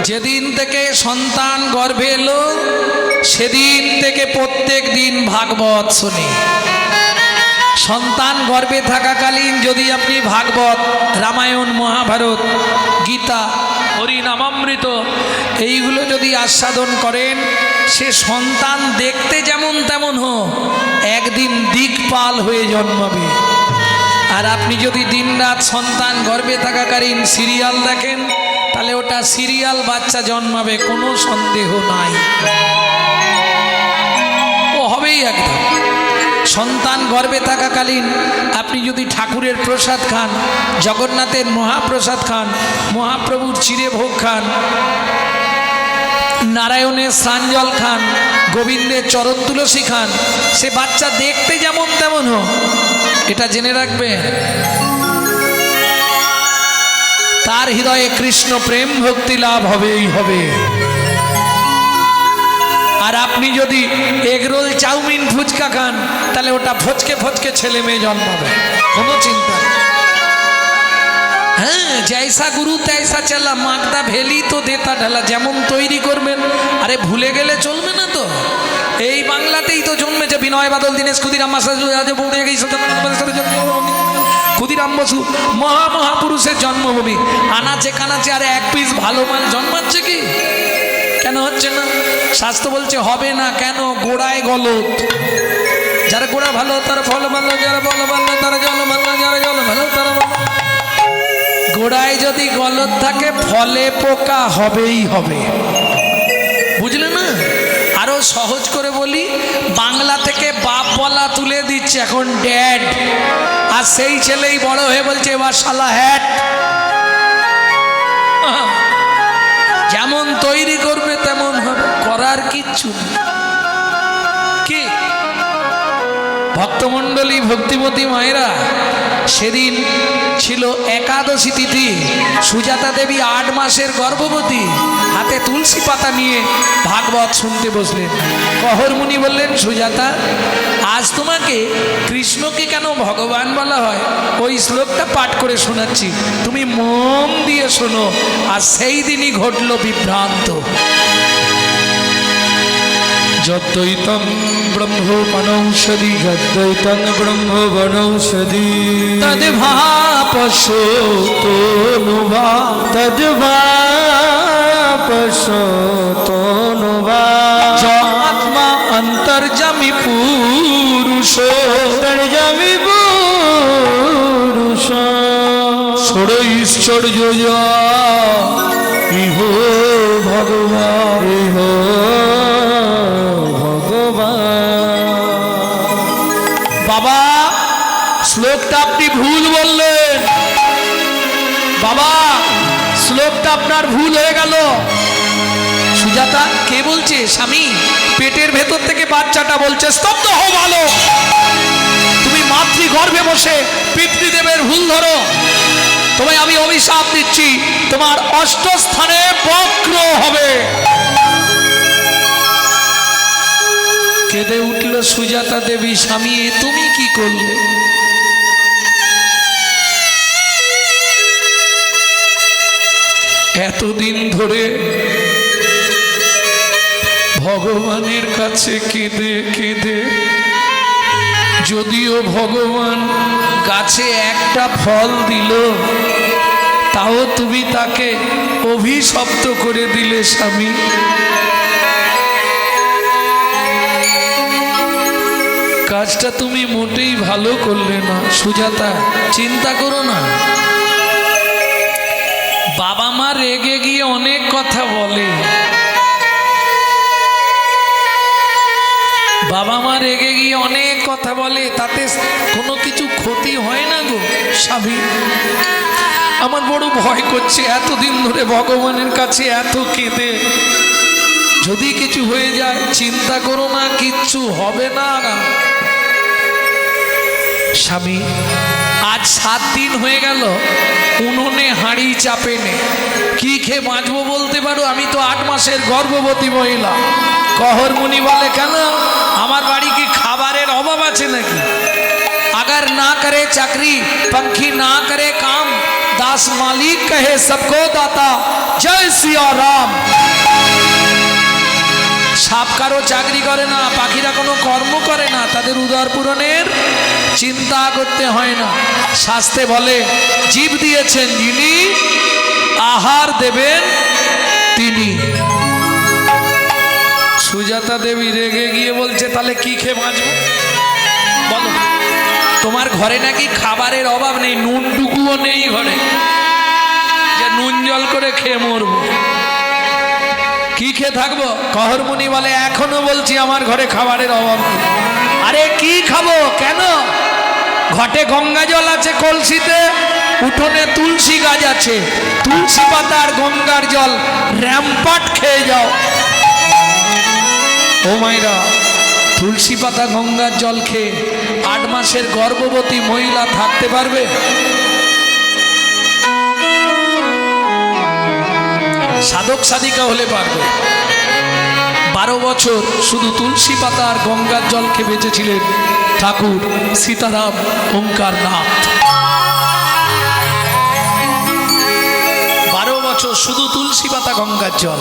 যেদিন থেকে সন্তান গর্ভে এলো সেদিন থেকে প্রত্যেক দিন ভাগবত শুনি। সন্তান গর্ভে থাকাকালীন যদি আপনি ভাগবত, রামায়ণ, মহাভারত, গীতা, হরিনামামৃত এইগুলো যদি আস্বাদন করেন, সে সন্তান দেখতে যেমন তেমন হোক একদিন দিকপাল হয়ে জন্মাবে। আর আপনি যদি দিনরাত সন্তান গর্ভে থাকাকালীন সিরিয়াল দেখেন, তাহলে ওটা সিরিয়াল বাচ্চা জন্মাবে, কোনো সন্দেহ নাই, ও হবেই একদম। সন্তান গর্ভে থাকাকালীন আপনি যদি ঠাকুরের প্রসাদ খান, জগন্নাথের মহাপ্রসাদ খান, মহাপ্রভুর চিড়ে ভোগ খান, নারায়ণের স্নানজল খান, গোবিন্দের চরণ তুলসী খান, সে বাচ্চা দেখতে যেমন তেমন হোক, এটা জেনে রাখবে তার হৃদয়ে কৃষ্ণ প্রেম ভক্তি লাভ হবেই হবে। আর আপনি যদি এগরোল, চাউমিন, ফুচকা খান, তাহলে ওটা ফচকে ফচকে ছেলে মেয়ে জন্মাবে, কোনো চিন্তা নেই। হ্যাঁ, জৈসা গুরু তৈসা চালা, মাগদা ভেলি তো দেতা ঢালা, যেমন তৈরি করবেন। আরে ভুলে গেলে চলবে না তো, এই বাংলাতেই তো জন্মেছে বিনয় বাদল, দীনেশ, ক্ষুদিরাম ক্ষুদিরাম বসু, মহামহাপুরুষের জন্মভূমি। আনাচে কানাচে আর এক পিস ভালো মাল জন্মাচ্ছে কি? কেন হচ্ছে না? শাস্ত্র বলছে হবে না। কেন? গোড়ায় গলত। যারা গোড়া ভালো তারা ফল ভালো, যারা ফল ভালো তারা জল ভালো, যারা জল ভালো তারা ভালো। গোড়ায় যদি গলত থাকে ফলে পোকা হবেই হবে, বুঝলে না? আরো সহজ করে বলি, বাংলা থেকে বাপ বলা তুলে দিচ্ছে এখন ড্যাড, আর সেই ছেলেই বড় হয়ে বলছে এবার শালা হ্যাট। যেমন তৈরি করবে তেমন হবে, করার কিচ্ছু নেই। কি ভক্তমণ্ডলী, ভক্তিমতী মায়েরা, সেদিন ছিল একাদশী তিথি। সুজাতা দেবী 8 মাসের গর্ভবতী, হাতে তুলসী পাতা নিয়ে ভাগবত শুনতে বসলেন। কহর মুনি বললেন, সুজাতা, আজ তোমাকে কৃষ্ণকে কেন ভগবান বলা হয় ওই শ্লোকটা পাঠ করে শোনাচ্ছি, তুমি মন দিয়ে শোনো। আর সেই দিনই ঘটল বিভ্রান্ত। যদ্বৈতং ব্রহ্ম বনৌষধি, যদ্বৈতং ব্রহ্ম বনৌষধি, তদ্ভাপসোতনুভা, তদ্ভাপসোতনুভা, আত্মা অন্তর্যামী পুরুষ, অন্তর্যামী পুরুষ, ষড়ৈশ্বর্য ইহ ভগবান, ইহ বাবা, শ্লোকটা আপনি ভুল বললেন। বাবা, শ্লোকটা আপনার ভুল হয়ে গেল। সুজাতা, কে বলছে? স্বামী। পেটের ভেতর থেকে বাচ্চাটা বলছে, স্তব্ধ হও ভালো, তুমি মাতৃগর্ভে বসে পিতৃদেবের ভুল ধরো, তোমায় আমি অভিশাপ দিচ্ছি, তোমার 8 স্থানে বক্র হবে। কেঁদে উঠল সুজাতা দেবী, স্বামী তুমি কি করলে? এতদিন ধরে ভগবানের কাছে কেঁদে কেঁদে, যদিও ভগবান গাছে একটা ফল দিল, তাও তুমি তাকে অভিশপ্ত করে দিলে স্বামী। কাজটা তুমি মোটেই ভালো করলে না। সুজাতা, চিন্তা করো না, বাবা মা রেগে গিয়ে অনেক কথা বলে, বাবা মা রেগে গিয়ে অনেক কথা বলে, তাতে কোনো কিছু ক্ষতি হয় না গো স্বামী। আমার বড় ভয় করছে, এতদিন ধরে ভগবানের কাছে এত কেঁদে যদি কিছু হয়ে যায়। চিন্তা করো না, কিচ্ছু হবে না স্বামী। আজ 7 দিন হয়ে গেল উনুনে হাঁড়ি চাপে নে, কি খেয়ে বাঁচবো বলতে পারো? আমি তো 8 মাসের গর্ভবতী মহিলা। কহর মুনি বলে, কেন আমার বাড়ি কি খাবারের অভাব আছে নাকি? अगर ना करे चाकरी, पंखी ना करे काम, दास मालिक कहे सबको दाता जय सिया राम। সাপ কারো চাকরি করে না, পাখিরা কোনো কর্ম করে না, তাদের উদর পূরণের চিন্তা করতে হয় না। শাস্ত্রে বলে জীব দিয়েছেন যিনি, আহার দেবেন তিনি। সুজাতা দেবী রেগে গিয়ে বলছে তাহলে কি খেয়ে বাঁচবো বলো? তোমার ঘরে নাকি খাবারের অভাব নেই, নুনটুকুও নেই ঘরে যে নুন জল করে খেয়ে মরবো। কি খেয়ে থাকবো? কহরমুনি বলে এখনো বলছি আমার ঘরে খাবারের অভাব নেই। আরে কি খাবো? কেন? ঘটে গঙ্গা জল আছে, কলসিতে উঠোনে তুলসী গাছ আছে, তুলসী পাতা আর গঙ্গার জল র্যাম্পাট খেয়ে যাও। ও মাইরা, তুলসী পাতা গঙ্গার জল খেয়ে 8 মাসের গর্ভবতী মহিলা থাকতে পারবে? সাধক সাধিকা হলে পারবে। 12 বছর শুধু তুলসী পাতা আর গঙ্গার জল খেয়ে বেঁচেছিলেন ঠাকুর সীতারাম ওঙ্কার নাথ। 12 বছর শুধু তুলসী পাতা গঙ্গার জল,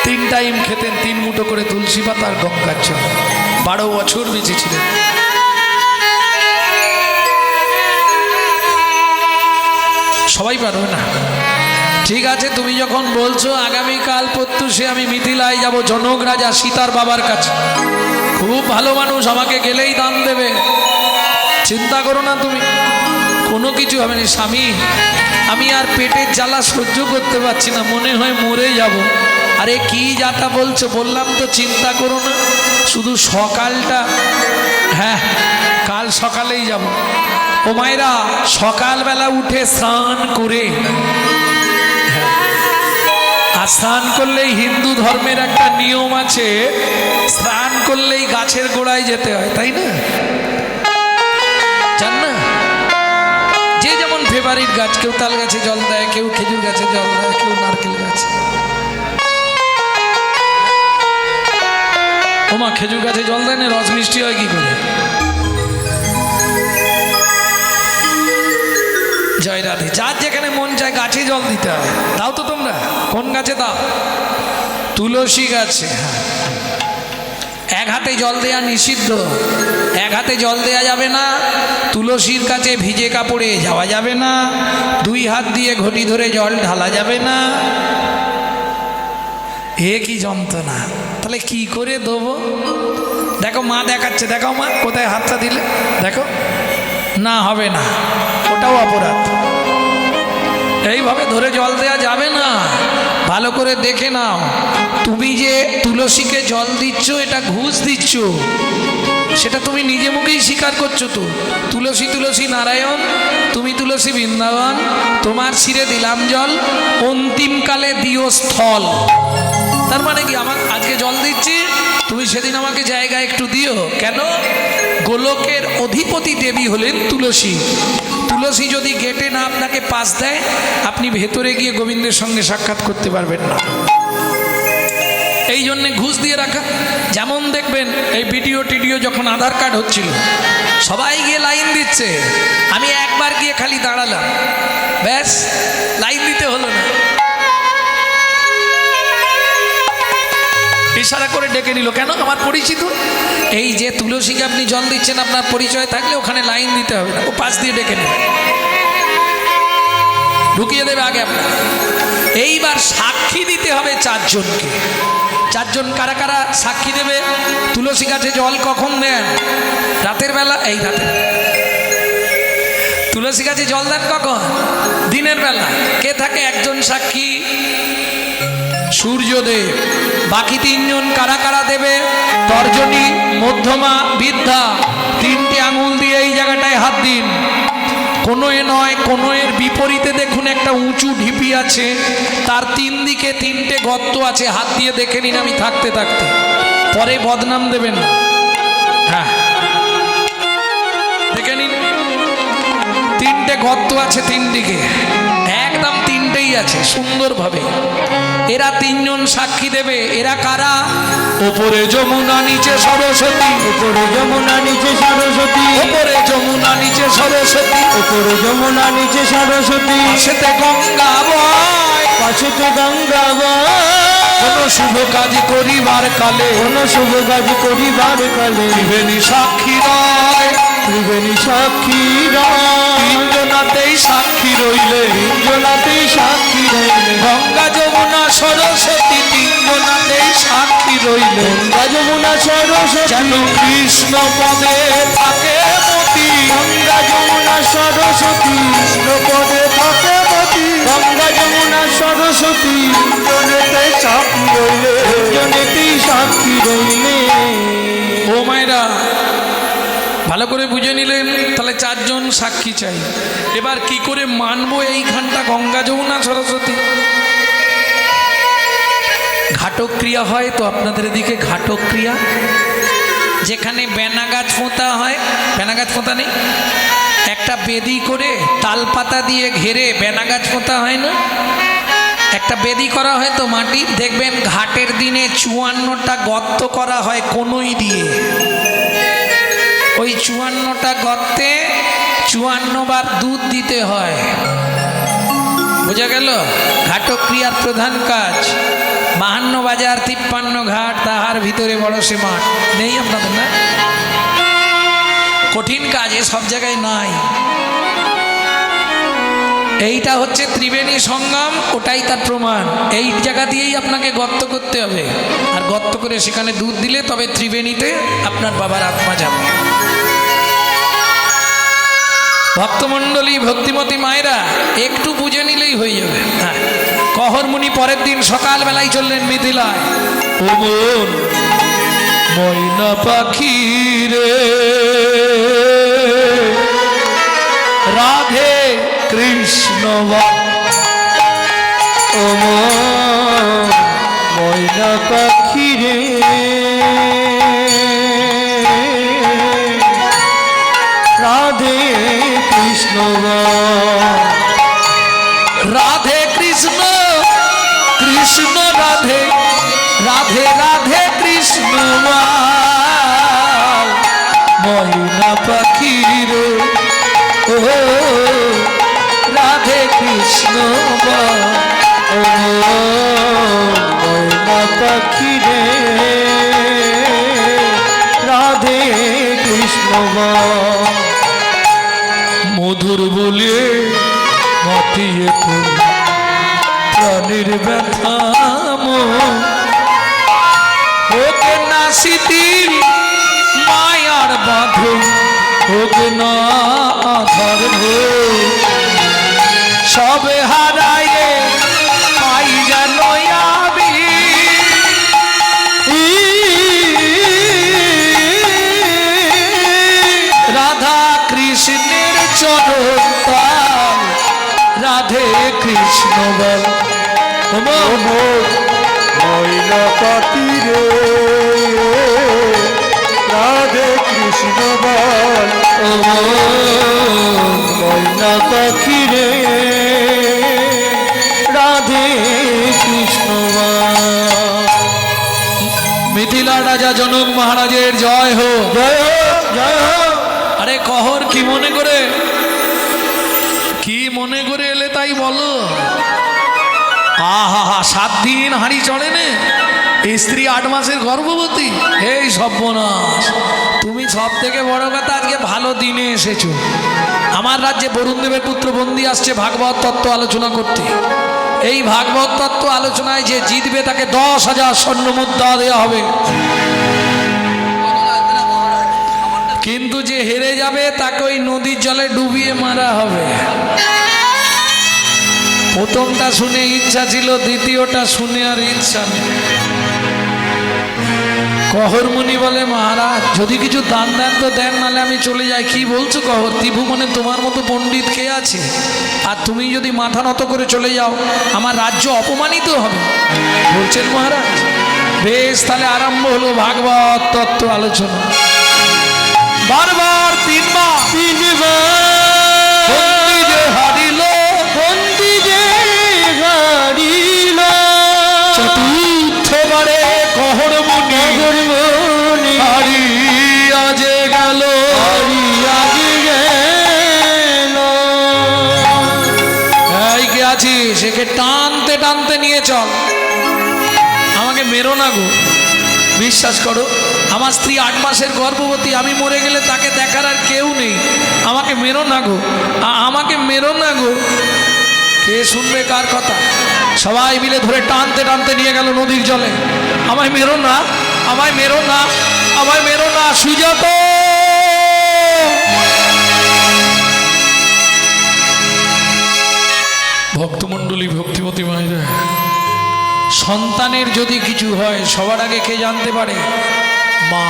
3 টাইম খেতেন 3 মুঠো করে তুলসী পাতা আর গঙ্গার জল, 12 বছর বেঁচেছিলেন। সবাই পারবে না। ঠিক আছে, তুমি যখন বলছো আগামীকাল প্রত্যুষে আমি মিথিলায় যাব জনক রাজা সীতার বাবার কাছে, খুব ভালো মানুষ, আমাকে গেলেই দান দেবে, চিন্তা করো না তুমি, কোনো কিছু হবে না। স্বামী, আমি আর পেটের জ্বালা সহ্য করতে পারছি না, মনে হয় মরে যাব। আরে কি যাতা বলছো? বললাম তো চিন্তা করো না, শুধু সকালটা, হ্যাঁ কাল সকালেই যাব। ও মায়েরা, সকালবেলা উঠে স্নান করে, আর স্নান করলেই হিন্দু ধর্মের একটা নিয়ম আছে, স্নান করলেই গাছের গোড়ায় যেতে হয়, তাই না? জান না? যে যেমন ফেভারিট গাছ, কেউ তাল গাছে জল দেয়, কেউ খেজুর গাছে জল দেয়, কেউ নারকেল গাছে। ওমা, খেজুর গাছে জল দেয় না, রস মিষ্টি হয় কি করে? জয় রাধে। যার যেখানে মন চায় গাছে জল দিতে হয়, দাও তো তোমরা। কোন গাছে দাও? তুলসী গাছে। এক হাতে জল দেয়া নিষিদ্ধ, এক হাতে জল দেয়া যাবে না, তুলসীর কাছে ভিজে কাপড়ে যাওয়া যাবে না, 2 হাত দিয়ে ঘটি ধরে জল ঢালা যাবে না। এ কি যন্ত্রণা! তাহলে কি করে দেবো? দেখো মা দেখাচ্ছে, দেখাও মা কোথায় হাতটা দিলে, দেখো। না, হবে না, ওটাও অপরাধ। এইভাবে ধরে জল দেয়া যাবে না, ভালো করে দেখে নাও। তুমি যে তুলসীকে জল দিচ্ছ, এটা ঘুষ দিচ্ছ, সেটা তুমি নিজে মুখেই স্বীকার করছো। তো তুলসী তুলসী নারায়ণ, তুমি তুলসী বৃন্দাবন, তোমার শিরে দিলাম জল, অন্তিমকালে দিও স্থল। তার মানে কি, আমার আজকে জল দিচ্ছি, তুমি সেদিন আমাকে জায়গা একটু দিও। কেন? গোলকের অধিপতি দেবী হলেন তুলসী। তুলসী যদি গেটে না আপনাকে পাস দেয়, আপনি ভেতরে গিয়ে গোবিন্দের সঙ্গে সাক্ষাৎ করতে পারবেন না। এই জন্যে ঘুষ দিয়ে রাখা। যেমন দেখবেন এই ভিডিও টিডিও যখন আধার কার্ড হচ্ছিল, সবাই গিয়ে লাইন দিচ্ছে, আমি একবার গিয়ে খালি দাঁড়ালাম, ব্যাস লাইন দিতে হলো না, ইশারা করে ডেকে নিল। কেন? আমার পরিচিত। এই যে তুলসীকে আপনি জল দিচ্ছেন, আপনার পরিচয় থাকলে ওখানে লাইন দিতে হবে না, ও পাশ দিয়ে ডেকে নেবে, ঢুকিয়ে দেবে আগে আপনার। এইবার সাক্ষী দিতে হবে 4 জনকে। 4 জন কারা কারা সাক্ষী দেবে? তুলসী গাছে জল কখন দেন? রাতের বেলা। এই রাতে তুলসী গাছে জল দেন কখন? দিনের বেলা। কে থাকে? 1 জন সাক্ষী সূর্যদেব। বাকি 3 জন কারা কারা দেবে? তর্জনী, মধ্যমা, বৃদ্ধা। 3টে আঙুল দিয়ে এই জায়গাটায় হাত দিন, কোনোয়ে নয়, কোনোয়ের বিপরীতে দেখুন একটা উঁচু ঢিপি আছে, তার 3 দিকে 3টে গর্ত আছে, হাত দিয়ে দেখে নিন আমি থাকতে থাকতে, পরে বদনাম দেবেন না। হ্যাঁ, দেখে নিন, 3টে গর্ত আছে 3 দিকে, একদম 3টেই লেগেই আছে সুন্দরভাবে। এরা তিনজন সাক্ষী দেবে। এরা কারা? ওপরে যমুনা নিচে সরস্বতী, উপরে যমুনা নিচে সরস্বতী, ওপরে যমুনা নিচে সরস্বতী, উপরে যমুনা নিচে সরস্বতী, পাশেতে গঙ্গা বয়। পাশেতে গঙ্গা বয়। কোন শুভ কাজ করিবার কালে, কোন শুভ কাজ করিবার কালে, ত্রিবেণী সাক্ষী রয়। ত্রিবেণী সাক্ষী রয়। তিনজনাতেই সাক্ষী রইলে, তিনজনাতেই সাক্ষী রইলে, গঙ্গা যমুনা সরস্বতী তিনজনাতেই সাক্ষী রইলে, গঙ্গা যমুনা সরস্বতী, যেন কৃষ্ণ পদে থাকে মতি। গঙ্গা যমুনা সরস্বতী, কৃষ্ণ পদে থাকে মতি। গঙ্গা যমুনা সরস্বতী, তিনজনেতেই সাক্ষী রইলে, তিনজনেতেই সাক্ষী রইলে। ও মায়েরা, ভালো করে বুঝে নিলেন। তাহলে চারজন সাক্ষী চাই। এবার কি করে মানবো এইখানটা গঙ্গা যমুনা সরস্বতী? ঘাটক ক্রিয়া হয় তো আপনাদের এদিকে ঘাটক ক্রিয়া, যেখানে বেনা গাছ পোঁতা হয়। বেনা গাছ পোঁতা নেই? একটা বেদি করে তাল পাতা দিয়ে ঘেরে বেনা গাছ পোঁতা হয় না? একটা বেদি করা হয় তো মাটির। দেখবেন ঘাটের দিনে 54টা গর্ত করা হয় কনুই দিয়ে। ওই 54টা গর্তে 54 বার দুধ দিতে হয়। বোঝা গেল? ঘাটক ক্রিয়ার প্রধান কাজ। 52 বাজার 53 ঘাট, তাহার ভিতরে বড় সে মাঠ। নেই আপনাদের? না, কঠিন কাজে সব জায়গায় নাই। এইটা হচ্ছে ত্রিবেণী সঙ্গম, ওটাই তার প্রমাণ। এই জায়গা দিয়েই আপনাকে গর্ত করতে হবে, আর গর্ত করে সেখানে দুধ দিলে তবে ত্রিবেণীতে আপনার বাবার আত্মা যাবে। ভক্তমণ্ডলী, ভক্তিমতী মায়েরা, একটু বুঝে নিলেই হয়ে যাবে। হ্যাঁ, কহরমুনি পরের দিন সকালবেলায় চললেন মিথিলায়। ও মন ময়না পাখি রে, রাধে কৃষ্ণ ও ময়না পাখি রে, রাধে কৃষ্ণ, রাধে কৃষ্ণ কৃষ্ণ রাধে, রাধে রাধে কৃষ্ণ ময়না পাখি রে, ও রাধে কৃষ্ণ ও ময়না পাখি রে, রাধে কৃষ্ণ। মধুর বলে মাতিয়ে তোর প্রাণের ব্যথা ওকে না শিথিল মায়ার বাঁধন, ওকে না আধার সবে হারায়ে পাই যেন আমি। রাধা কৃষ্ণের চরণ তাল, রাধে কৃষ্ণ বল। ময়না পাখি রে, রাধে কৃষ্ণ বল। ও ময়না পাখি রে, রাধে কৃষ্ণ বল। মিথিলা রাজা জনক মহারাজের জয় হো, জয় হোক, জয় হোক। আরে কহর কি মনে করে, কি মনে করে এলে তাই বলো। আহা হা, 7 দিন হাঁড়ি চড়ে নে, স্ত্রী 8 মাসের গর্ভবতী। এই সর্বনাশ, তুমি সব থেকে বড় কথা আজকে ভালো দিনে এসেছো। আমার রাজ্যে বরুণ দেবের পুত্র বন্দি আসছে ভাগবত তত্ত্ব আলোচনা করতে। এই ভাগবত তত্ত্ব আলোচনায় যে জিতবে তাকে 10,000 স্বর্ণ মুদ্রা দেওয়া হবে, কিন্তু যে হেরে যাবে তাকে ওই নদীর জলে ডুবিয়ে মারা হবে। প্রথমটা শুনে ইচ্ছা ছিল, দ্বিতীয়টা শুনে আর ইচ্ছা নেই। কহরমুনি বলে, মহারাজ যদি কিছু দান দেন তো দেন, নাহলে আমি চলে যাই। কি বলছো কহর? ত্রিভুবনে তোমার মতো পণ্ডিত কে আছে? আর তুমি যদি মাথা নত করে চলে যাও, আমার রাজ্য অপমানিত হবে। বলছেন মহারাজ, বেশ, তাহলে আরম্ভ হলো ভাগবত তত্ত্ব আলোচনা। বারবার 3 বার বন্দি যে হারিল, বন্দি যে নিয়ে চল, আমাকে মেরো না গো। বিশ্বাস করো, আমার স্ত্রী 8 মাসের গর্ভবতী, আমি মরে গেলে তাকে দেখার আর কেউ নেই, আমাকে মেরো না গো, আমাকে মেরো না গো। কে শুনবে কার কথা? সবাই মিলে ধরে টানতে টানতে নিয়ে গেল নদীর জলে। আমায় মেরো না, আমায় মেরো না, আমায় মেরো না, সুজাতা। ভক্তমণ্ডলী, ভক্তিমতী মায়েরা, সন্তানের যদি কিছু হয় সবার আগে কে জানতে পারে? মা।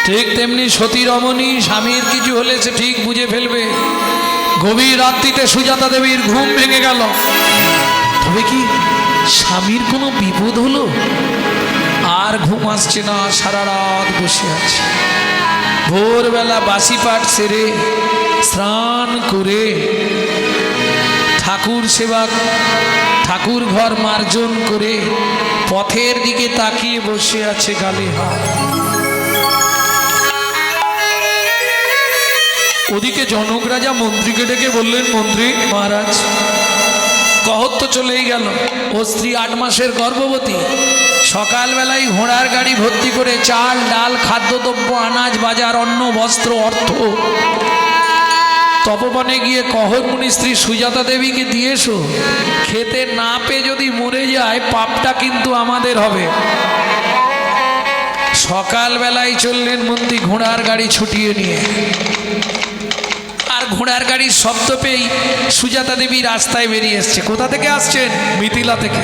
ঠিক তেমনি সতী রমণী, স্বামীর কিছু হলে সে ঠিক বুঝে ফেলবে। গভীর রাত্রিতে সুজাতা দেবীর ঘুম ভেঙে গেল। তবে কি স্বামীর কোনো বিপদ হলো? আর ঘুম আসছে না, সারা রাত বসে আছে। ভোরবেলা বাসি পাঠ সেরে স্নান করে ঠাকুর সেবা, ঠাকুর ঘর মার্জন করে পথের দিকে তাকিয়ে বসে আছে, গালে হাত। ওদিকে জনক রাজা মন্ত্রীকে ডেকে বললেন, মন্ত্রী মহারাজ, কহত তো চলেই গেল, ও স্ত্রী 8 মাসের গর্ভবতী। সকালবেলায় ঘোড়ার গাড়ি ভর্তি করে চাল ডাল খাদ্যদ্রব্য আনাজ বাজার অন্ন বস্ত্র অর্থ তপবনে গিয়ে কহর মুনি স্ত্রী সুজাতা দেবীকে দিয়েছো। খেতে না পেয়ে যদি মরে যায় পাপটা কিন্তু আমাদের হবে। সকালবেলায় চললেন মন্ত্রী ঘোড়ার গাড়ি ছুটিয়ে নিয়ে। আর ঘোড়ার গাড়ির শব্দ পেয়েই সুজাতা দেবী রাস্তায় বেরিয়ে এসছে। কোথা থেকে আসছেন? মিথিলা থেকে।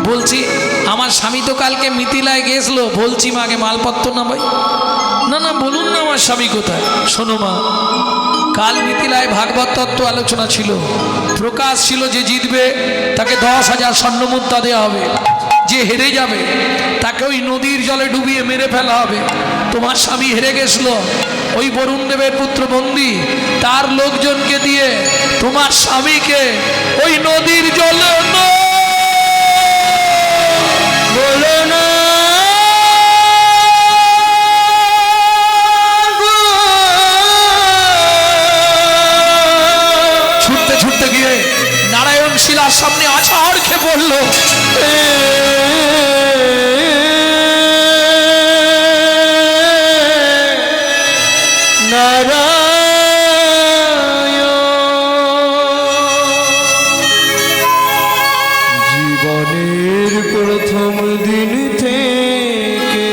বলছি আমার স্বামী তো কালকে মিথিলায় গেছলো। বলছি মা, আগে মালপত্র না ভাই। না না, বলুন না আমার স্বামী কোথায়। শোনো মা, কাল মিথিলায় ভাগবত তত্ত্ব আলোচনা ছিল। প্রকাশ ছিল যে জিতবে তাকে 10,000 স্বর্ণমুদ্রা দেওয়া হবে, যে হেরে যাবে তাকে ওই নদীর জলে ডুবিয়ে মেরে ফেলা হবে। তোমার স্বামী হেরে গেছিল, ওই বরুণ দেবের পুত্র বন্দী তার লোকজনকে দিয়ে তোমার স্বামীকে ওই নদীর জলে বলো না ছুটতে ছুটতে গিয়ে নারায়ণ শিলার সামনে আছাড় খেয়ে পড়ল। জীবনের প্রথম দিন থেকে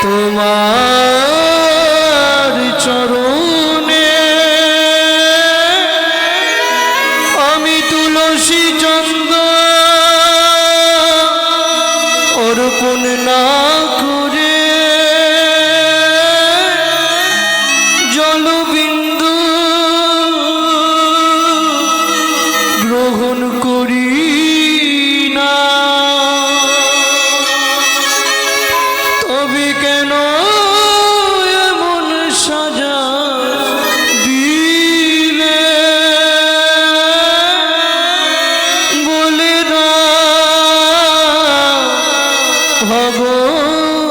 তোমার চরণে আমি তুলসী চন্দন অর্পণ না করে জলবিন্দু গ্রহণ করি না। তবে কেন এমন সাজা দিলে বলে না ভগবান,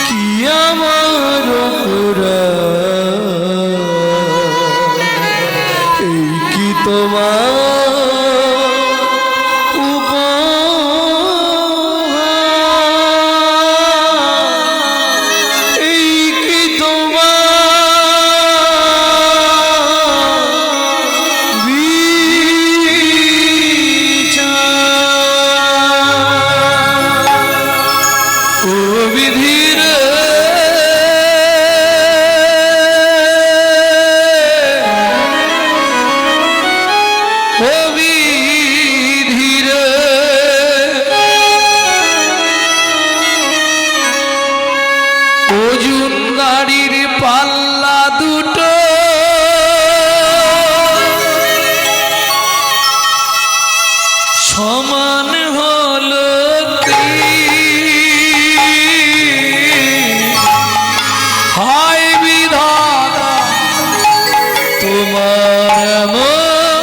কি আমার অপরাধ, এই কি তোমার উপহার, এই কি তোমার বিচার। ও বিধির ও বিধির ওজনদারির পাল্লা দুটো সমান হলো কি? হায় বিধাতা তোমার এমন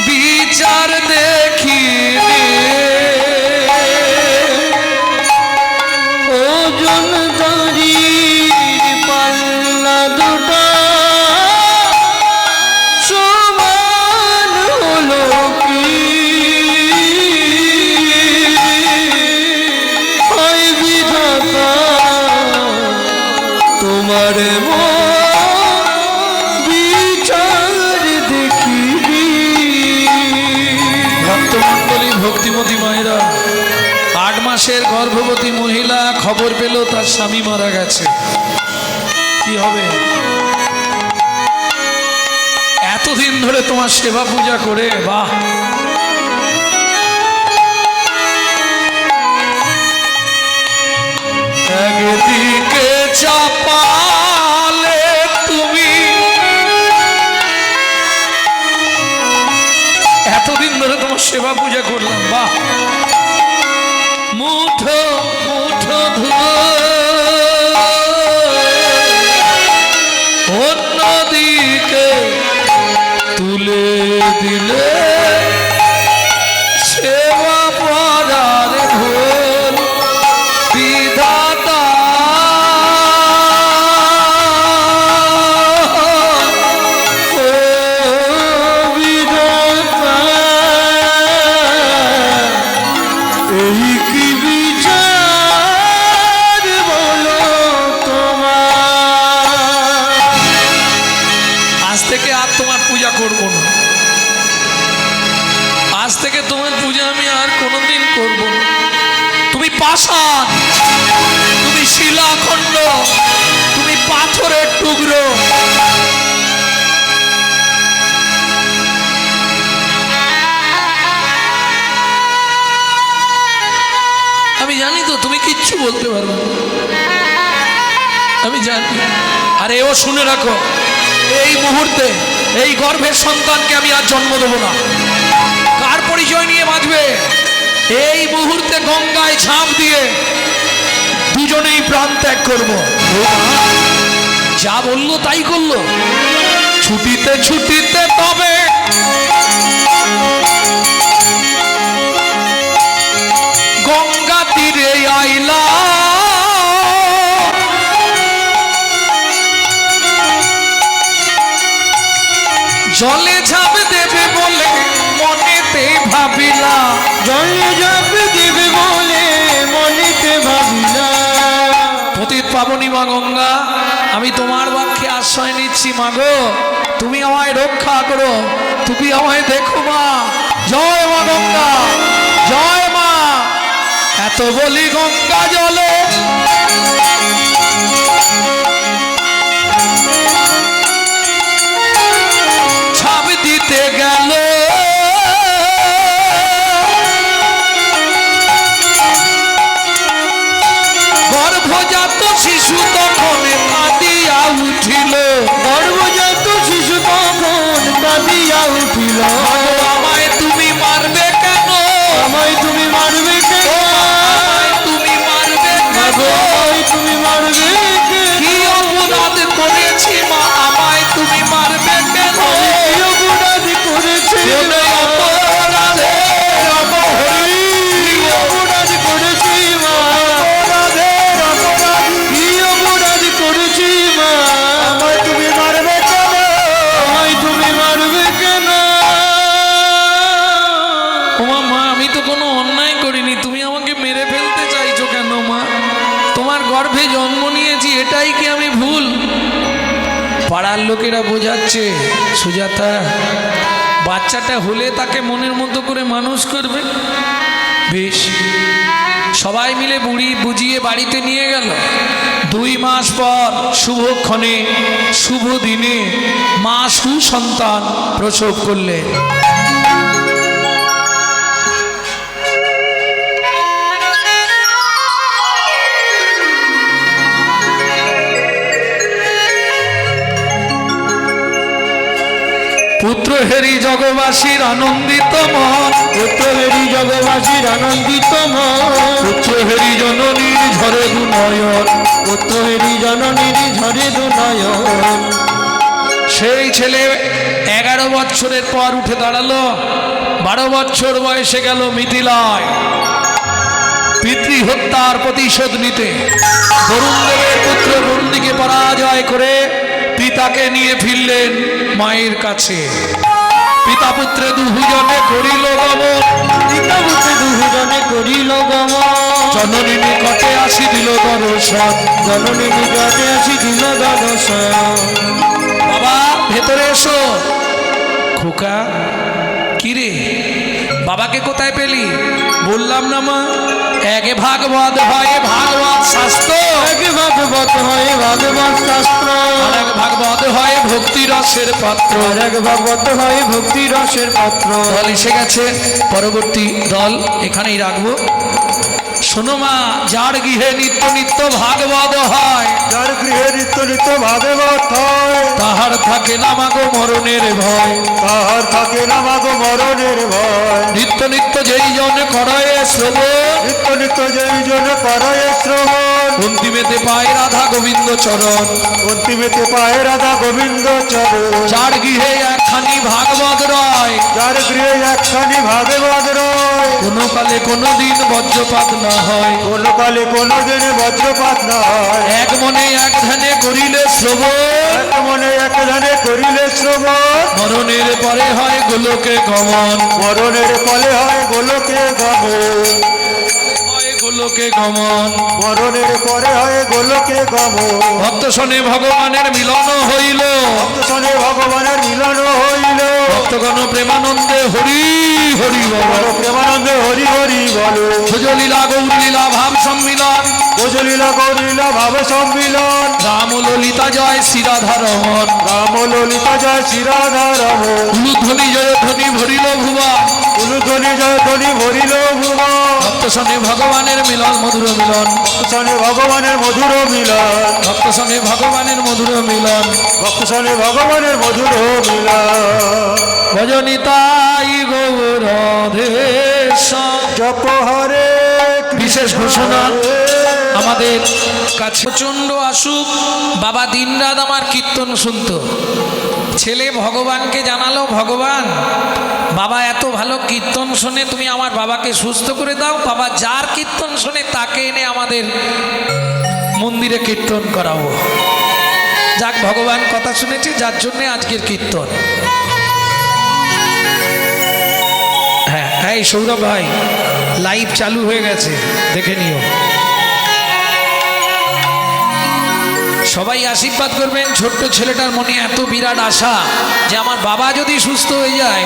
বিচার দেখিলে, ওজনদারির পাল্লা দুটো খবর পেল তার স্বামী মারা গেছে, কি হবে? এতদিন ধরে তোমার সেবা পূজা করে, বাহ, একদিকে চাপালে তুমি, এতদিন ধরে তোমার সেবা পূজা করলাম, বাহ, মুঠো মুঠো ধুলো অন্যদিকে তুলে দিলে সেবা পড়ার ভুল বিধাতা। ও বিধাতা, এই কি বিচার বলো তোমার? আজ থেকে আর তোমার পূজা করব না, আজ থেকে তোমার পূজা আমি আর কোনোদিন করব না। তুমি পাষাণ, তুমি শিলাখণ্ড, তুমি পাথরের টুকরো। আমি জানি তো তুমি কিচ্ছু বলতে পারবে না, আমি জানি। আর এও শুনে রাখো, এই মুহূর্তে এই গর্ভের সন্তানকে আমি আর জন্ম দেবো না। কার পরিচয় নিয়ে বাঁচবে? এই মুহূর্তে গঙ্গায় ঝাঁপ দিয়ে দুজনেই প্রাণ ত্যাগ করবো। যা বললো তাই করলো। ছুটিতে ছুটিতে তবে গঙ্গা তীরে আইলা, জলে ঝাঁপ দেবে বলে মনেতে ভাবিলা, জলে ঝাঁপ দেবে বলে মনেতে ভাবিলা। পতিত পাবনী মা গঙ্গা, আমি তোমার বাক্যে আশ্রয় নিচ্ছি মা গো, তুমি আমায় রক্ষা করো, তুমি আমায় দেখো মা। জয় মা গঙ্গা, জয় মা। এত বলি গঙ্গা জলে ছাপ দিতে গেল, গর্ভজাত শিশু তখন কাঁদিয়া উঠিল, গর্ভজাত শিশু তখন কাঁদিয়া উঠিল। আমায় তুমি মারবে কেন? আমায় তুমি মারবে কেন? আমায় তুমি মারবে কেন? আমায় তুমি মারবে কেন? কি অপরাধ করেছি মা, আমায় তুমি মারবে কেন? কি অপরাধ করেছি? অপরাধের অপহরী, কি অপরাধ করেছি মা? কি অপরাধ করেছি মা? আমায় তুমি মারবে কেন? আমায় তুমি মারবে কেন? ওমা মা, আমি তো কোনো অন্যায় করিনি, তুমি আমাকে মেরে ফেলতে চাইছো কেন মা? তোমার গর্ভে জন্ম নিয়েছি, এটাই কি আমি ভুল? পাড়ার লোকেরা বোঝাচ্ছে, সুজাতা বাচ্চাটা হলে তাকে মনের মতো করে মানুষ করবে। বেশ, সবাই মিলে বুড়ি বুঝিয়ে বাড়িতে নিয়ে গেল। 2 মাস পর শুভক্ষণে শুভ দিনে মা সুসন্তান প্রসব করলেন। পুত্র হেরি জগবাসীর আনন্দিত মন, পুত্র হেরি জগবাসীর আনন্দিত মন, পুত্র হেরি জননীর ঝরে দুনয়ন, পুত্র হেরি জননীর ঝরে দুনয়ন। সেই ছেলে 11 বছরের পর উঠে দাঁড়ালো। 12 বছর বয়সে গেল মিথিলায় পিতৃ হত্যার প্রতিশোধ নিতে। বরুণ দেবের পুত্র বরুণীকে পরাজয় করে পিতাকে নিয়ে ফিরলেন মায়ের কাছে। পিতা পুত্রে দুজনে করিল গমন, পিতা পুত্রে দুজনে করিল গমন। জননী নিকটে আসি দিল দর্শন, জননী নিকটে আসি দিল দর্শন। বাবা ভেতরে এসো। খোকা, কিরে বাবাকে কোথায় পেলি? বললাম না মা, এক ভাগবত হয় ভাগবত শাস্ত্র, এক ভাগবত হয় ভাগবত শাস্ত্র, আর এক ভাগবত হয় ভক্তি রসের পাত্র। আর এক ভাগবত হয় ভক্তি রসের পাত্র। দল এসে গেছে, পরবর্তী দল এখানেই রাখবো। শোনো মা, যার গৃহে নিত্য নিত্য ভাগবত হয়, যার গৃহে নিত্য নিত্য ভাগবত হয়, তাহার থাকে না মাগো মরণের ভয়। তাহার থাকে না মাগো মরণের ভয়। নিত্য নিত্য যেই জন করয়ে শ্রবণ, নিত্য নিত্য যেই জন করে শ্রবণ, অন্তিমেতে পায় রাধা গোবিন্দ চরণ। অন্তিমেতে পায় রাধা গোবিন্দ চরণ। যার গৃহে একখানি ভাগবত রয়, যার গৃহে একখানি ভাগবত রয়, কোনো কালে কোনো দিন বজ্রপাত না হয়। কোনো কালে কোনো দিনে বজ্রপাত না হয়। এক মনে এক ধ্যানে করিলে শ্রবণ, এক মনে এক ধানে করিলে শ্রবণ, মরণের পরে হয় গোলকে গমন। মরণের ফলে হয় গোলকে গমন। হয় গোলকে গমন। মরণের পরে হয় গোলকে গমন। ভক্ত শোনে ভগবানের মিলন হইল, ভক্ত শোনে ভগবানের মিলন হইল, ভক্তগণ প্রেমানন্দে হরি হরি বল। বলো প্রেমানন্দে হরি হরি বলো। ভুজলীলা গৌরলীলা ভাব সম্মিলন, ভোজলীলা গৌরীলা ভাব সম্মিলন, রাম ললিতা জয় শ্রীরাধা রমন। রাম ললিতা জয় শ্রীরাধা রমন। উলুধ্বনি জয় ধ্বনি ভরিল ভুবা, উলুধ্বনি জয় ধ্বনি ভরিল ভুবন। ভক্ত শোনে ভগবানের মিলন মধুর মিলন, ভক্ত শোনে ভগবানের মধুর মিলন, ভক্ত শোনে ভগবানের মধুর মিলন। ভক্ত শোনে ভগবানের মধুর মিলন। ভজনিতাই গৌরধেশ। জপ হরে বিশেষ ঘোষণা আমাদের কাছে প্রচণ্ড আসুক, বাবা দিনরাত আমার কীর্তন শুনতো। ছেলে ভগবানকে জানালো, ভগবান বাবা এত ভালো কীর্তন শোনে, তুমি আমার বাবাকে সুস্থ করে দাও। বাবা যার কীর্তন শোনে তাকে এনে আমাদের মন্দিরে কীর্তন করাবো। যাক, ভগবান কথা শুনেছে, যার জন্যে আজকের কীর্তন। হ্যাঁ হ্যাঁ, সৌরভ ভাই লাইভ চালু হয়ে গেছে, দেখে নিও। সবাই আশীর্বাদ করবেন। ছোট্ট ছেলেটার মনে এত বিরাট আশা যে আমার বাবা যদি সুস্থ হয়ে যায়,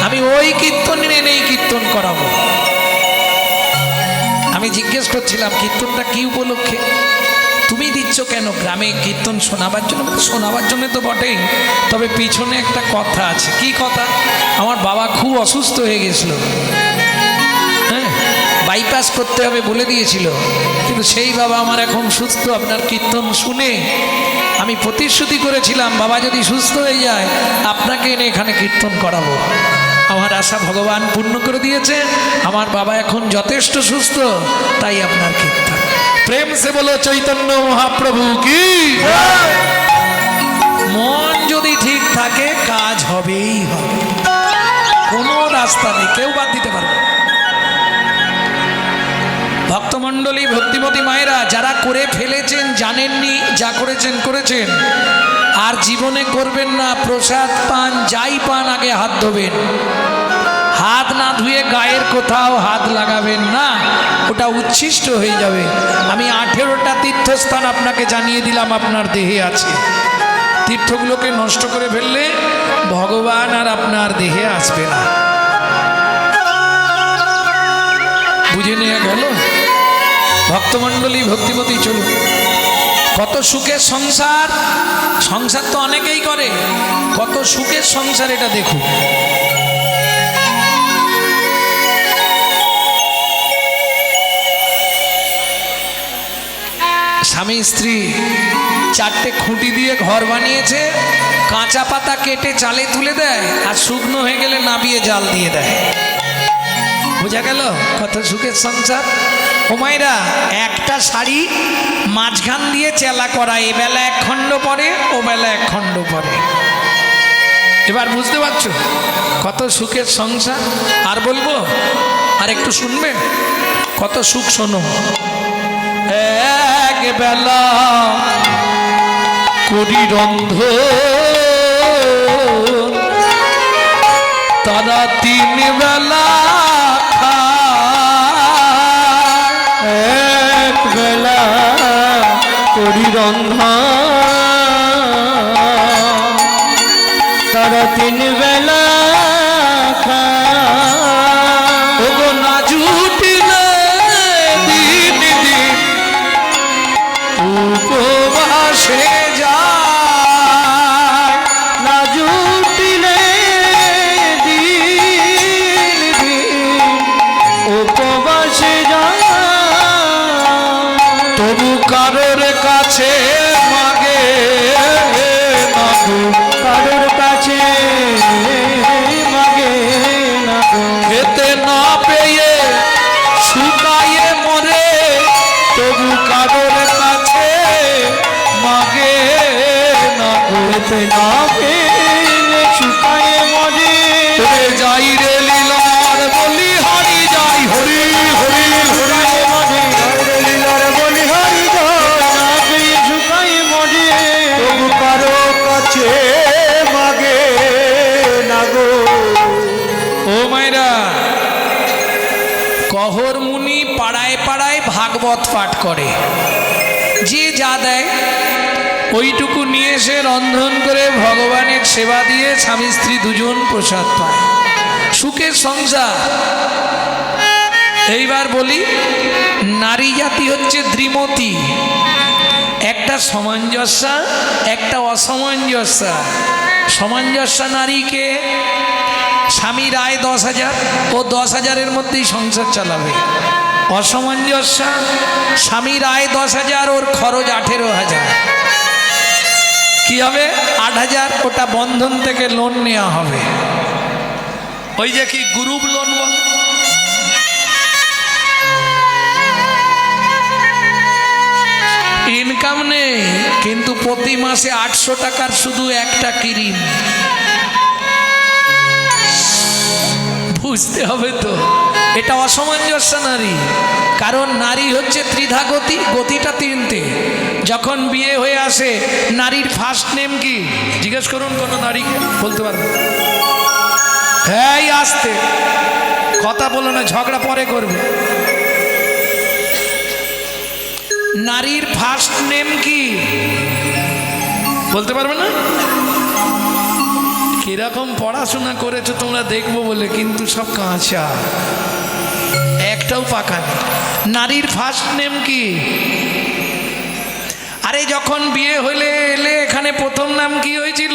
আমি ওই কীর্তন এনেই কীর্তন করাবো। আমি জিজ্ঞেস করছিলাম কীর্তনটা কি উপলক্ষে তুমি দিচ্ছ কেন? গ্রামে কীর্তন শোনাবার জন্য। শোনাবার জন্য তো বটেই, তবে পিছনে একটা কথা আছে। কি কথা? আমার বাবা খুব অসুস্থ হয়ে গেছিল, হ্যাঁ, বাইপাস করতে হবে বলে দিয়েছিল, কিন্তু সেই বাবা আমার এখন সুস্থ। আপনার কীর্তন শুনে আমি প্রতিশ্রুতি করেছিলাম বাবা যদি সুস্থ হয়ে যায় আপনাকে এনে এখানে কীর্তন করাবো। আমার আশা ভগবান পূর্ণ করে দিয়েছে, আমার বাবা এখন যথেষ্ট সুস্থ, তাই আপনার কীর্তন। প্রেম সে বলো চৈতন্য মহাপ্রভু কি। মন যদি ঠিক থাকে কাজ হবেই হবে, কোনো রাস্তা নেই, কেউ বাদ দিতে পারবে না। ভক্তমণ্ডলী, ভক্তিমতী মায়েরা, যারা করে ফেলেছেন জানেননি, যা করেছেন করেছেন, আর জীবনে করবেন না। প্রসাদ পান, যাই পান, আগে হাত ধোবেন। হাত না ধুয়ে গায়ের কোথাও হাত লাগাবেন না, ওটা উচ্ছিষ্ট হয়ে যাবে। আমি 18টা তীর্থস্থান আপনাকে জানিয়ে দিলাম, আপনার দেহে আছে। তীর্থগুলোকে নষ্ট করে ফেললে ভগবান আর আপনার দেহে আসবে না। বুঝে নেওয়া গেল? ভক্তমণ্ডলী, ভক্তিমতী, চলুন। কত সুখের সংসার, সংসার তো অনেকেই করে, কত সুখের সংসার এটা দেখুন। স্বামী স্ত্রী 4টে খুঁটি দিয়ে ঘর বানিয়েছে, কাঁচা পাতা কেটে চালে তুলে দেয়, আর শুকনো হয়ে গেলে নাবিয়ে জাল দিয়ে দেয়। বোঝা গেল কত সুখের সংসার। ও মায়েরা, একটা শাড়ি মাঝখান দিয়ে চেলা করা, এ বেলা 1 খণ্ড পরে, ও বেলা 1 খণ্ড পরে। এবার বুঝতে পারছো কত সুখের সংসার? আর বলবো? আর একটু শুনবেন কত সুখ? শোনো। এক বেলা করি রন্ধ, তারা 3 বেলা খায়। এক বেলা করি রন্ধা, তারা 3 বেলা খায়। ওগো না জুট কারোর কাছে মাগে না গো, কারোর কাছে মাগে না গো। খেতে না পেয়ে শুকায়ে মরে, তবু কারোর কাছে মাগে না গো। খেতে না পেয়ে শুকায়ে মরে, রে যাই রে লীলার বলি হরি যাই, হরি হরি হরি। শুকায়ে মরে, লীলার বলি হরি যায়, না পেয়ে শুকায়ে মরে, তবু কারো কাছে মাগে না গো। ও মায়েরা, কহর মুনি পাড়ায় পাড়ায় ভাগবত পাঠ করে, যে যা দেয় ওইটুকু নিয়ে এসে রন্ধন করে ভগবানের সেবা দিয়ে স্বামী স্ত্রী দুজন প্রসাদ পায়, সুখের সংসার। এইবার বলি, নারী জাতি হচ্ছে দ্বিমতী, একটা সামঞ্জস্যা একটা অসামঞ্জস্যা। সামঞ্জস্যা নারীকে স্বামীর আয় 10,000, ও 10,000-এর মধ্যেই সংসার চালাবে। অসামঞ্জস্যা, স্বামীর আয় 10,000, ওর খরচ 18,000। কি হবে? 8,000 ওটা বন্ধন থেকে লোন নেওয়া হবে, ওই যে কি গ্রুপ লোন বল। ইনকাম নেই, কিন্তু প্রতি মাসে 800 টাকার শুধু একটা ক্রিম। বুঝতে হবে তো, এটা অসামঞ্জস্য নারী। কারণ নারী হচ্ছে ত্রিধা গতি, গতিটা তিনটে। যখন বিয়ে হয়ে আসে, নারীর ফার্স্ট নেম কি জিজ্ঞেস করুন কোনো নারীকে, বলতে পারবে? হ্যাঁ, আসতে কথা বলো না, ঝগড়া পরে করবে। নারীর ফার্স্ট নেম কি বলতে পারবে না? কিরকম পড়াশোনা করেছো তোমরা দেখবো বলে, কিন্তু সব কাঁচা, একটাও পাকা নেই। নারীর ফার্স্ট নেম কি? আরে যখন বিয়ে হলে এলে এখানে প্রথম নাম কি হয়েছিল?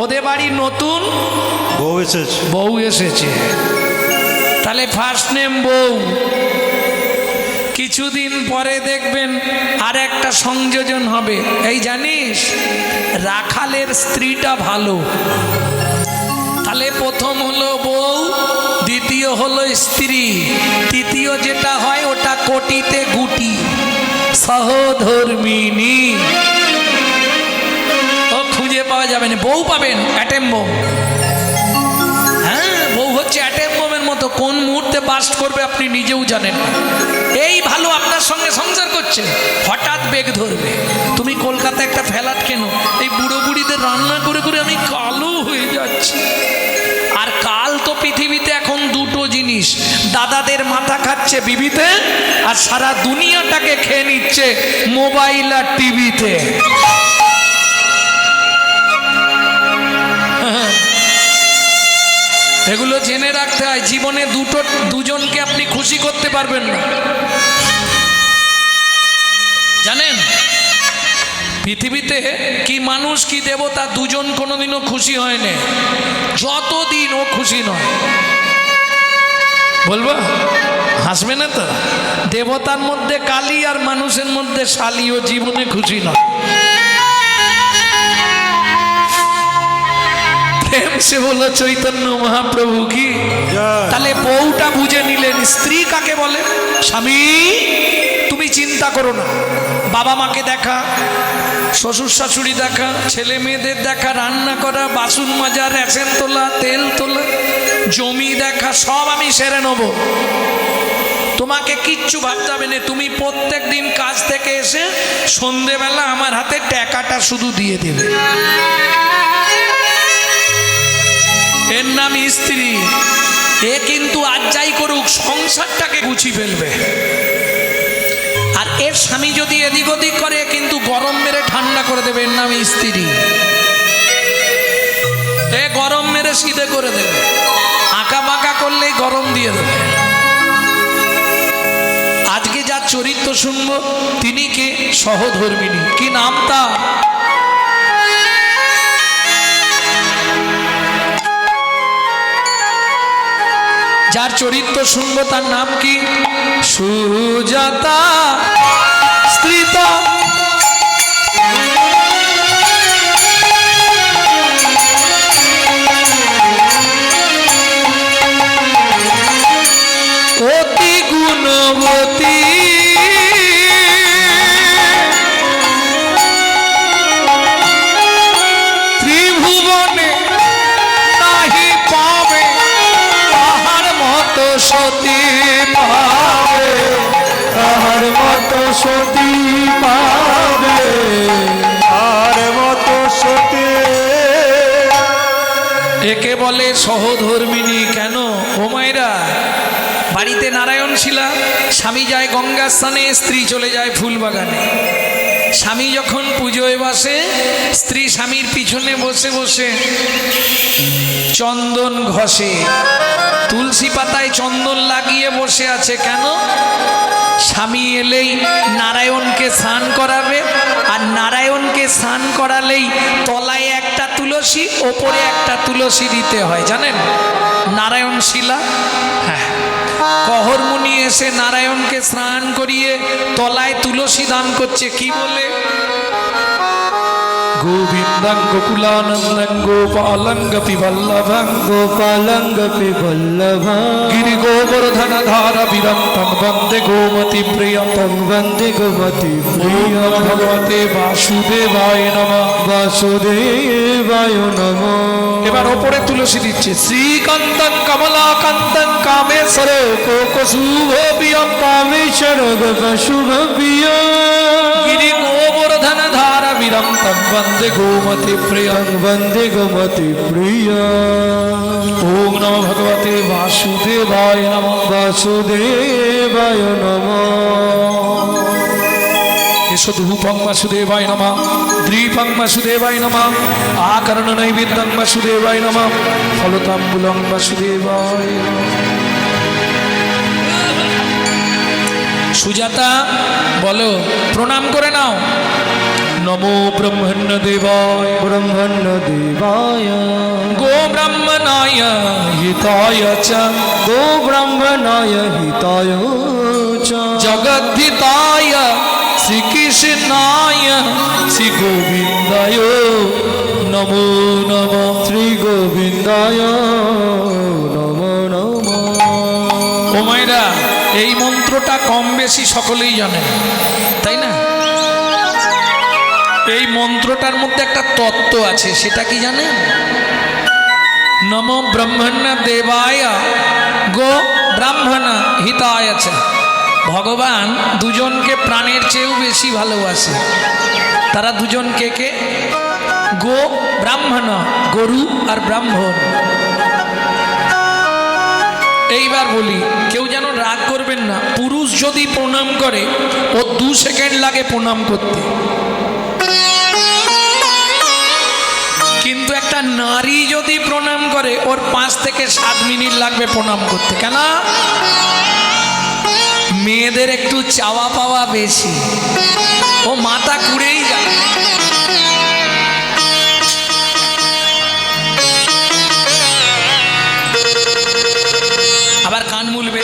ওদের বাড়ি নতুন বউ এসেছে, বউ এসেছে, তাহলে ফার্স্ট নেম বউ। কিছুদিন পরে দেখবেন আর একটা সংযোজন হবে, এই জানিস রাখালের স্ত্রীটা ভালো, তাহলে প্রথম হলো বউ, দ্বিতীয় হলো স্ত্রী, তৃতীয় যেটা হয় ওটা কোটিতে গুটি, সহধর্মিনী। ও খুঁজে পাওয়া যাবে না, বউ পাবেন অ্যাটেম বোম। হ্যাঁ, বউ হচ্ছে অ্যাটেম বোমের মতো, কোন মুহূর্তে বাস্ট করবে আপনি নিজেও জানেন না। এই ভালো আপনার সঙ্গে সংসার করছে, হঠাৎ বেগ ধরবে। তুমি কলকাতা একটা ফ্ল্যাট কেন, এই বুড়ো বুড়িদের রান্না করে করে আমি কালো হয়ে যাচ্ছি। আর কাল তো পৃথিবীতে এখন দুটো জিনিস, দাদাদের মাথা খাচ্ছে বিবিতে, আর সারা দুনিয়াটাকে খেয়ে নিচ্ছে মোবাইল আর টিভিতে। এগুলো জেনে রাখতে হয়, জীবনে দুজনকে আপনি খুশি করতে পারবেন না, জানেন? পৃথিবীতে কি মানুষ কি দেবতা, দুজন কোনোদিনও খুশি হয় না, যতদিন ও খুশি নয়। বলবো, হাসবে না তো? দেবতার মধ্যে কালী আর মানুষের মধ্যে শালী, ও জীবনে খুশি নয়। প্রেম সে বলো চৈতন্য মহাপ্রভু কি। তাহলে বউটা বুঝে নিলেন, স্ত্রী কাকে বলে। স্বামী তুমি চিন্তা করো না, বাবা মাকে দেখা, শ্বশুর শাশুড়ি দেখা, ছেলে মেয়েদের দেখা, রান্না করা, বাসন মাজা, রেশন তোলা, তেল তোলা, জমি দেখা, সব আমি সেরে নেব। তোমাকে কিচ্ছু ভাবতে হবে না, তুমি প্রত্যেক দিন কাজ থেকে এসে সন্ধেবেলা আমার হাতে টাকাটা শুধু দিয়ে দেবে। এর নাম স্ত্রী। এ কিন্তু আজ যাই করুক সংসারটাকে গুছিয়ে ফেলবে। আর এর স্বামী যদি এদিক ওদিক করে, কিন্তু গরম মেরে ঠান্ডা করে দেবে। এর নাম স্ত্রী। এ গরম মেরে সিধে করে দেবে, আঁকা বাঁকা করলেই গরম দিয়ে দেবে। আজকে যার চরিত্র শুনবো তিনি কে? সহধর্মিনী। কি নাম তার? যার চরিত্র শুনবো তার নাম কি? সুজাতা স্ত্রীতা অতি গুণবতী ত্রিভুবনে নাহি পাবে তাহার মতো সতী পাবে, তাহার মতো সতী পাবে, তার মতো সতী। একে বলে সহধর্মিনী। কেন ও মায়েরা? বাড়িতে নারায়ণ শিলা, স্বামী যায় গঙ্গা স্নানে, স্ত্রী চলে যায় ফুল বাগানে। স্বামী যখন পুজোয় বসে, স্ত্রী স্বামীর পিছনে বসে বসে চন্দন ঘষে, তুলসী পাতায় চন্দন লাগিয়ে বসে আছে। কেন? স্বামী এলেই নারায়ণকে স্নান করাবে, আর নারায়ণকে স্নান করালেই তলায় একটা তুলসী, ওপরে একটা তুলসী দিতে হয়, জানেন? নারায়ণ শিলা। হ্যাঁ, কহরমুনি এসে নারায়ণকে স্নান করিয়ে তলায় তুলসী দান করছে। কি বলে? গোবিন্দং গোকুলানন্দং গোপালং গোপী বল্লভং, গোপালং গোপী বল্লভং, গিরি গোবর্ধন ধারা বিরন্তং বন্দে গোমতি প্রিয়ম, বন্দে গোমতি প্রিয়। ওম ভগবতে বাসুদেবায় নমঃ। বাসুদেবায় নমঃ। এবার ওপরে তুলসী দিচ্ছে। শ্রীকান্তং কমলাকান্তং কামেশ্বর কোকশুভ প্রিয়ম, কামেশ্বর গোপ শুভ প্রিয়, গিরি গোবর্ধন ধারা বিরন্তং বন্দে গোমতি প্রিয়ম, বন্দে গোমতি প্রিয়। ওম নমঃ ভগবতে বাসুদেবায় নমঃ। বাসুদেবায় নমঃ। এসো ধূপং বাসুদেবায় নমঃ, দ্বীপং বাসুদেবায় নমঃ, আকরণ নৈবেদ্যং বাসুদেবায় নমঃ, ফলতাম্বুলং বাসুদেবায় নমঃ। সুজাতা বলো, প্রণাম করে নাও। নমো ব্রহ্মণ্য দেবায়, ব্রহ্মণ্য দেবায়, গো ব্রাহ্মণায় হিতায় চ, গো ব্রাহ্মণায় হিতায় চ, জগদ্ধিতায় শ্রীকৃষ্ণায় শ্রী গোবিন্দায় নমো নমঃ। শ্রী গোবিন্দায় নমো নমঃ। ও মায়েরা, এই মন্ত্রটা কম বেশি সকলেই জানেন, তাই না? এই মন্ত্রটার মধ্যে একটা তত্ত্ব আছে, সেটা কি জানেন? নমো ব্রহ্মণ্য দেবায় গো ব্রাহ্মণ হিতায় চ। ভগবান দুজনকে প্রাণের চেয়েও বেশি ভালোবাসে। তারা দুজন কে কে? গো ব্রাহ্মণ, গরু আর ব্রাহ্মণ। এইবার বলি, কেউ যেন রাগ করবেন না। পুরুষ যদি প্রণাম করে, ও 2 সেকেন্ড লাগে প্রণাম করতে, কিন্তু একটা নারী যদি প্রণাম করে, ওর 5 থেকে 7 মিনিট লাগবে প্রণাম করতে। কেন? মেয়েদের একটু চাওয়া পাওয়া বেশি, ও মাথা কুড়েই যায়। আবার কান মুলবে।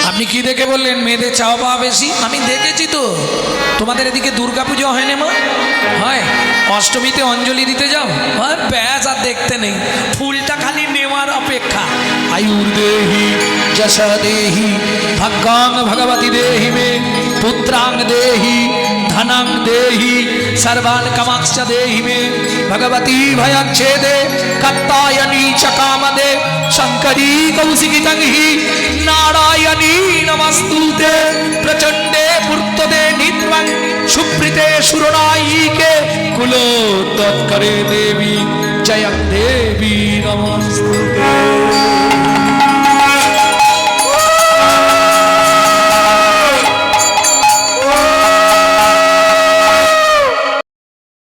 আপনি কি দেখে বললেন মেয়েদের চাওয়া পাওয়া বেশি? আমি দেখেছি তো, তোমাদের এদিকে দুর্গাপুজো হয় না? মা হয়, অষ্টমীতে অঞ্জলি দিতে যাও, হ্যাঁ ব্যাস, আর দেখতে নেই, ফুলটা খালি নেওয়ার অপেক্ষা। আয়ুর্দেহি যশ দেহি ভাগ্যাং ভগবতী দেহি মে, পুত্রাং দেহি ধনং দেহি सर्वान् कामांश्च देहि मे, भगवती भयच्छेदे कात्यायनी च कामदे, शंकरी कौशिकी हि नारायणी नमस्तुते, प्रचंडे पूर्तदे नित्वं सुप्रीते सुरनायिके, कुलोत्तरे देवी जयं देवी नमस्ते।